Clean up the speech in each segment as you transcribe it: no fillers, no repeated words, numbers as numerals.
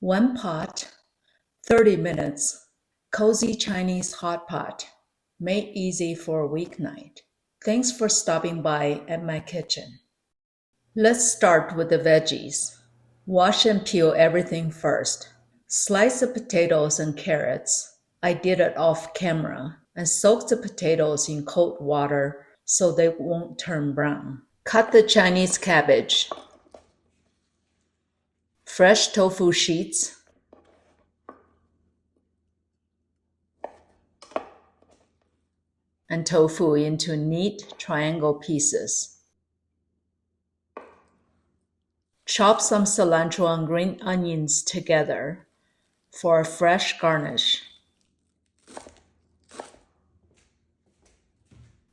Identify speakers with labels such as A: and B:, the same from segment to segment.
A: One pot, 30 minutes. Cozy Chinese hot pot, made easy for a weeknight. Thanks for stopping by at my kitchen. Let's start with the veggies. Wash and peel everything first. Slice the potatoes and carrots. I did it off camera, and soak the potatoes in cold water so they won't turn brown. Cut the Chinese cabbage. Fresh tofu sheets. And tofu into neat triangle pieces. Chop some cilantro and green onions together for a fresh garnish.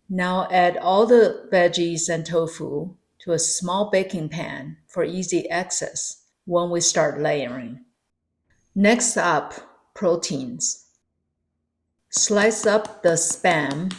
A: Now add all the veggies and tofu to a small baking pan for easy access when we start layering. Next up, proteins. Slice up the Spam,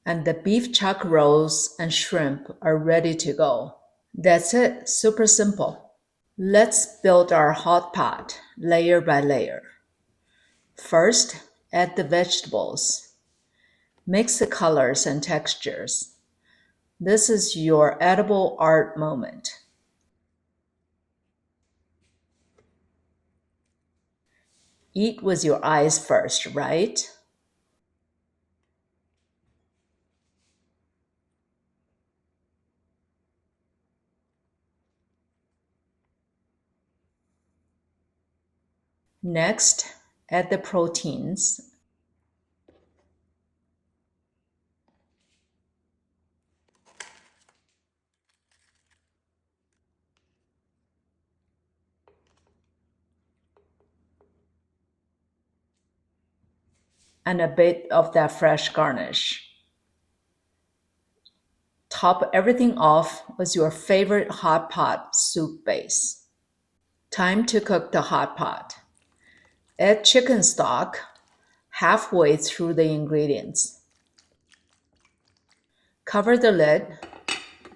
A: and the beef chuck rolls and shrimp are ready to go. That's it, super simple. Let's build our hot pot layer by layer. First, add the vegetables. Mix the colors and textures. This is your edible art moment. Eat with your eyes first, right? Next, add the proteins. And a bit of that fresh garnish. Top everything off with your favorite hot pot soup base. Time to cook the hot pot. Add chicken stock halfway through the ingredients. Cover the lid,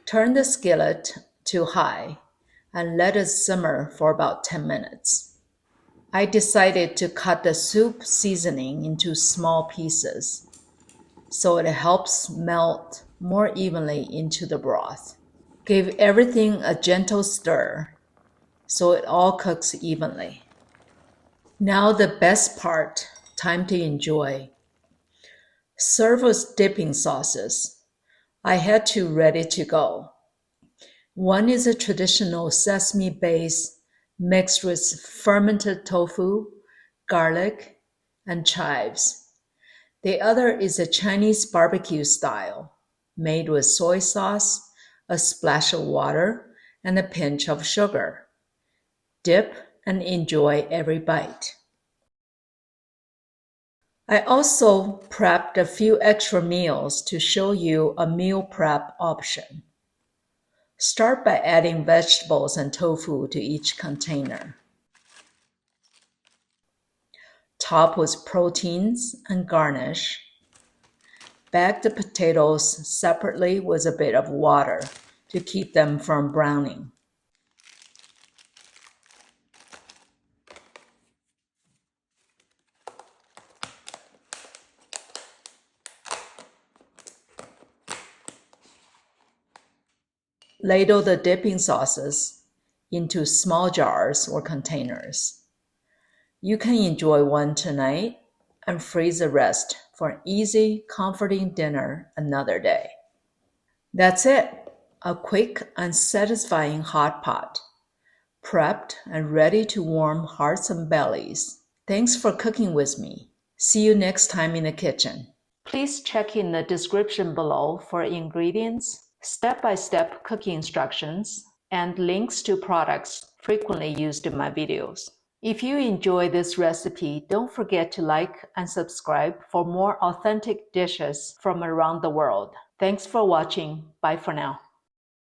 A: turn the skillet to high, and let it simmer for about 10 minutes. I decided to cut the soup seasoning into small pieces so it helps melt more evenly into the broth. Give everything a gentle stir so it all cooks evenly. Now the best part, time to enjoy. Serve with dipping sauces. I had two ready to go. One is a traditional sesame base mixed with fermented tofu, garlic, and chives. The other is a Chinese barbecue style, made with soy sauce, a splash of water, and a pinch of sugar. Dip and enjoy every bite. I also prepped a few extra meals to show you a meal prep option. Start by adding vegetables and tofu to each container. Top with proteins and garnish. Bag the potatoes separately with a bit of water to keep them from browning. Ladle the dipping sauces into small jars or containers. You can enjoy one tonight and freeze the rest for an easy, comforting dinner another day. That's it, a quick and satisfying hot pot, prepped and ready to warm hearts and bellies. Thanks for cooking with me. See you next time in the kitchen. Please check in the description below for ingredients, step-by-step cooking instructions, and links to products frequently used in my videos. If you enjoy this recipe, don't forget to like and subscribe for more authentic dishes from around the world. Thanks for watching. Bye for now.